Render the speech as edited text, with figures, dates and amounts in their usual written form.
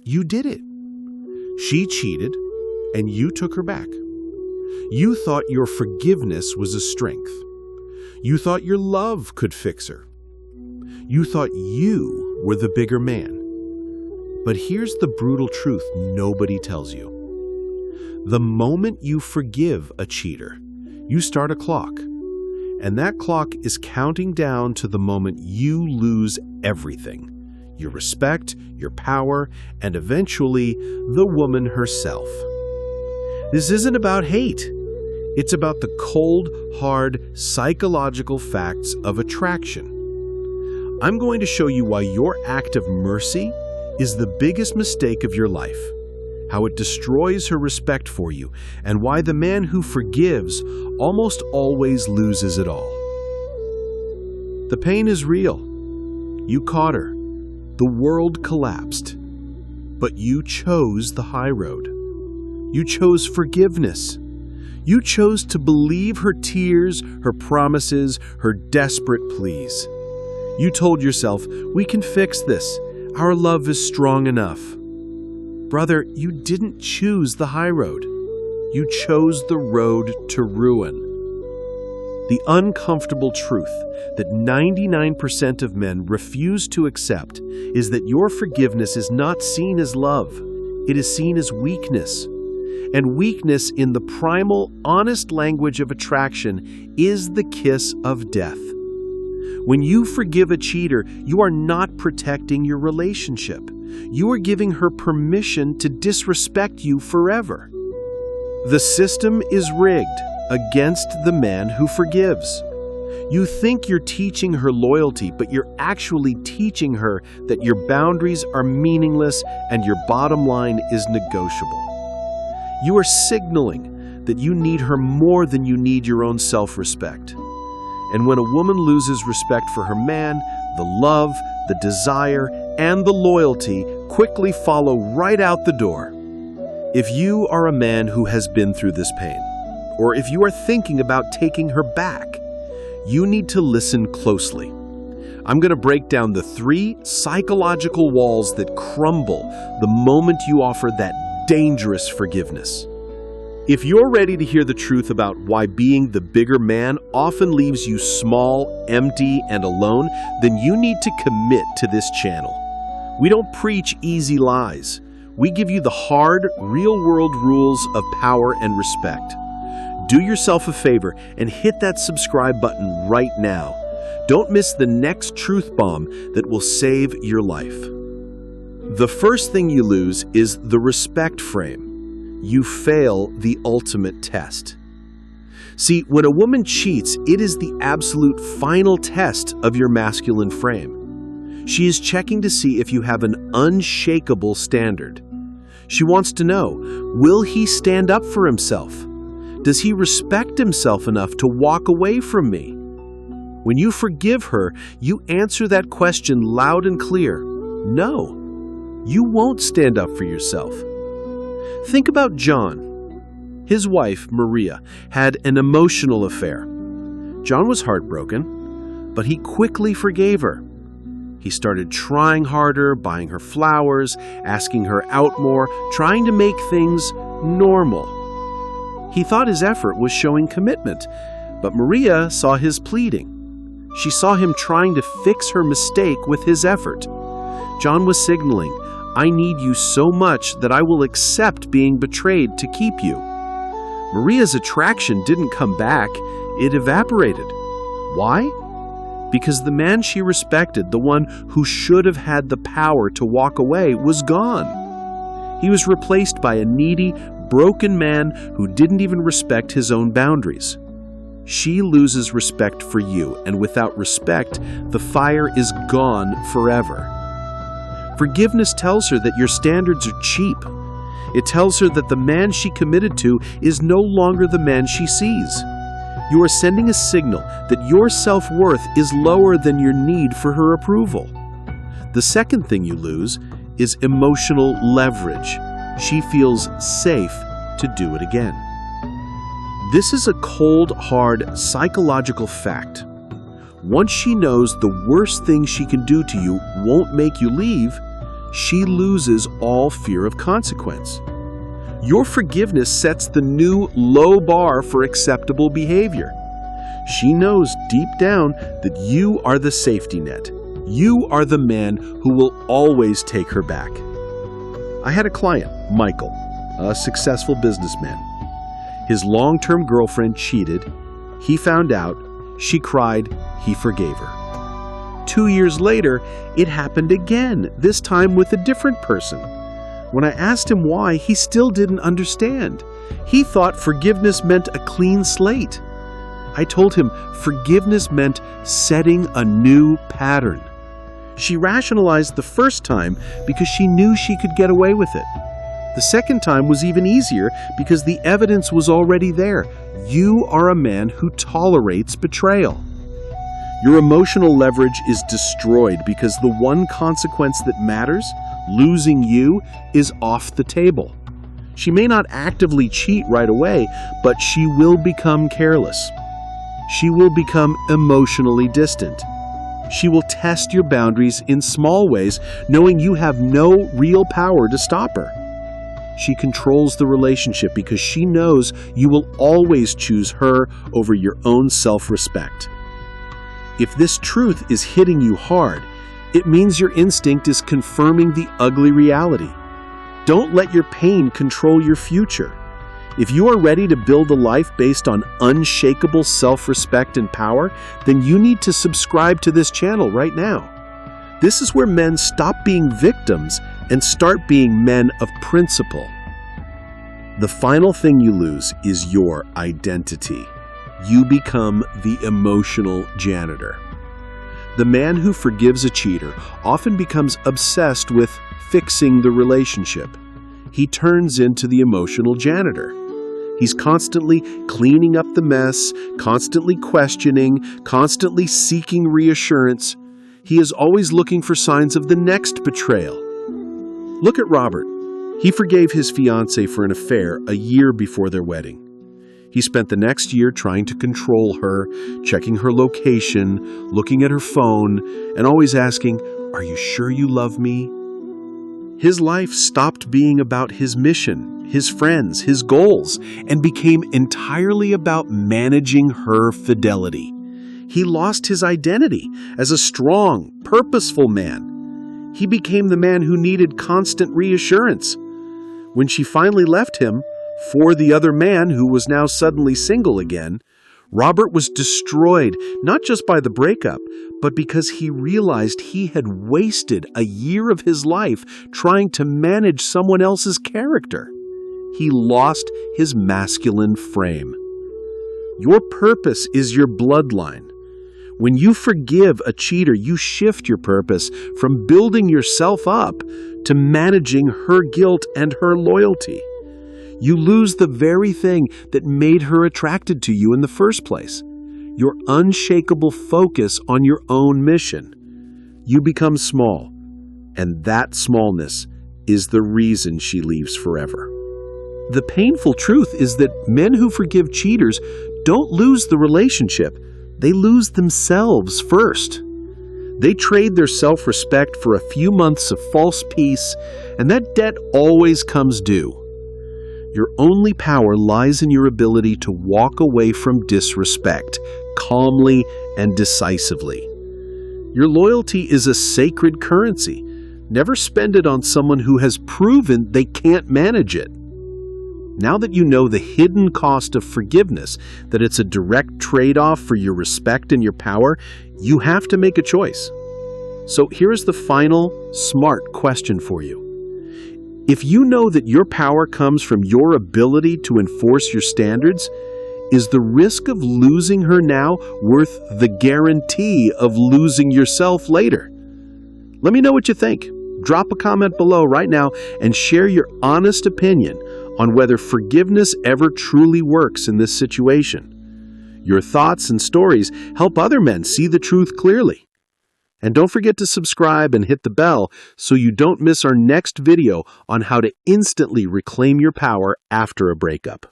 You did it. She cheated, and you took her back. You thought your forgiveness was a strength. You thought your love could fix her. You thought you were the bigger man. But here's the brutal truth nobody tells you. The moment you forgive a cheater, you start a clock. And that clock is counting down to the moment you lose everything. Your respect, your power, and eventually the woman herself. This isn't about hate. It's about the cold, hard, psychological facts of attraction. I'm going to show you why your act of mercy is the biggest mistake of your life, how it destroys her respect for you, and why the man who forgives almost always loses it all. The pain is real. You caught her. The world collapsed. But you chose the high road. You chose forgiveness. You chose to believe her tears, her promises, her desperate pleas. You told yourself, we can fix this. Our love is strong enough. Brother, you didn't choose the high road. You chose the road to ruin. The uncomfortable truth that 99% of men refuse to accept is that your forgiveness is not seen as love. It is seen as weakness. And weakness in the primal, honest language of attraction is the kiss of death. When you forgive a cheater, you are not protecting your relationship. You are giving her permission to disrespect you forever. The system is rigged against the man who forgives. You think you're teaching her loyalty, but you're actually teaching her that your boundaries are meaningless and your bottom line is negotiable. You are signaling that you need her more than you need your own self-respect. And when a woman loses respect for her man, the love, the desire, and the loyalty quickly follow right out the door. If you are a man who has been through this pain, or if you are thinking about taking her back, you need to listen closely. I'm going to break down the 3 psychological walls that crumble the moment you offer that dangerous forgiveness. If you're ready to hear the truth about why being the bigger man often leaves you small, empty, and alone, then you need to commit to this channel. We don't preach easy lies. We give you the hard, real-world rules of power and respect. Do yourself a favor and hit that subscribe button right now. Don't miss the next truth bomb that will save your life. The first thing you lose is the respect frame. You fail the ultimate test. See, when a woman cheats, it is the absolute final test of your masculine frame. She is checking to see if you have an unshakable standard. She wants to know, will he stand up for himself? Does he respect himself enough to walk away from me? When you forgive her, you answer that question loud and clear. No, you won't stand up for yourself. Think about John. His wife, Maria, had an emotional affair. John was heartbroken, but he quickly forgave her. He started trying harder, buying her flowers, asking her out more, trying to make things normal. He thought his effort was showing commitment, but Maria saw his pleading. She saw him trying to fix her mistake with his effort. John was signaling, I need you so much that I will accept being betrayed to keep you. Maria's attraction didn't come back, it evaporated. Why? Because the man she respected, the one who should have had the power to walk away, was gone. He was replaced by a needy, broken man who didn't even respect his own boundaries. She loses respect for you, and without respect, the fire is gone forever. Forgiveness tells her that your standards are cheap. It tells her that the man she committed to is no longer the man she sees. You are sending a signal that your self-worth is lower than your need for her approval. The second thing you lose is emotional leverage. She feels safe to do it again. This is a cold, hard, psychological fact. Once she knows the worst thing she can do to you won't make you leave, she loses all fear of consequence. Your forgiveness sets the new low bar for acceptable behavior. She knows deep down that you are the safety net. You are the man who will always take her back. I had a client, Michael, a successful businessman. His long-term girlfriend cheated. He found out. She cried. He forgave her. 2 years later, it happened again, this time with a different person. When I asked him why, he still didn't understand. He thought forgiveness meant a clean slate. I told him forgiveness meant setting a new pattern. She rationalized the first time because she knew she could get away with it. The second time was even easier because the evidence was already there. You are a man who tolerates betrayal. Your emotional leverage is destroyed because the one consequence that matters, losing you, is off the table. She may not actively cheat right away, but she will become careless. She will become emotionally distant. She will test your boundaries in small ways, knowing you have no real power to stop her. She controls the relationship because she knows you will always choose her over your own self-respect. If this truth is hitting you hard, it means your instinct is confirming the ugly reality. Don't let your pain control your future. If you are ready to build a life based on unshakable self-respect and power, then you need to subscribe to this channel right now. This is where men stop being victims and start being men of principle. The final thing you lose is your identity. You become the emotional janitor. The man who forgives a cheater often becomes obsessed with fixing the relationship. He turns into the emotional janitor. He's constantly cleaning up the mess, constantly questioning, constantly seeking reassurance. He is always looking for signs of the next betrayal. Look at Robert. He forgave his fiancée for an affair a year before their wedding. He spent the next year trying to control her, checking her location, looking at her phone, and always asking, "Are you sure you love me?" His life stopped being about his mission, his friends, his goals, and became entirely about managing her fidelity. He lost his identity as a strong, purposeful man. He became the man who needed constant reassurance. When she finally left him, for the other man who was now suddenly single again, Robert was destroyed, not just by the breakup, but because he realized he had wasted a year of his life trying to manage someone else's character. He lost his masculine frame. Your purpose is your bloodline. When you forgive a cheater, you shift your purpose from building yourself up to managing her guilt and her loyalty. You lose the very thing that made her attracted to you in the first place, your unshakable focus on your own mission. You become small, and that smallness is the reason she leaves forever. The painful truth is that men who forgive cheaters don't lose the relationship. They lose themselves first. They trade their self-respect for a few months of false peace, and that debt always comes due. Your only power lies in your ability to walk away from disrespect, calmly and decisively. Your loyalty is a sacred currency. Never spend it on someone who has proven they can't manage it. Now that you know the hidden cost of forgiveness, that it's a direct trade-off for your respect and your power, you have to make a choice. So here's the final, smart question for you. If you know that your power comes from your ability to enforce your standards, is the risk of losing her now worth the guarantee of losing yourself later? Let me know what you think. Drop a comment below right now and share your honest opinion on whether forgiveness ever truly works in this situation. Your thoughts and stories help other men see the truth clearly. And don't forget to subscribe and hit the bell so you don't miss our next video on how to instantly reclaim your power after a breakup.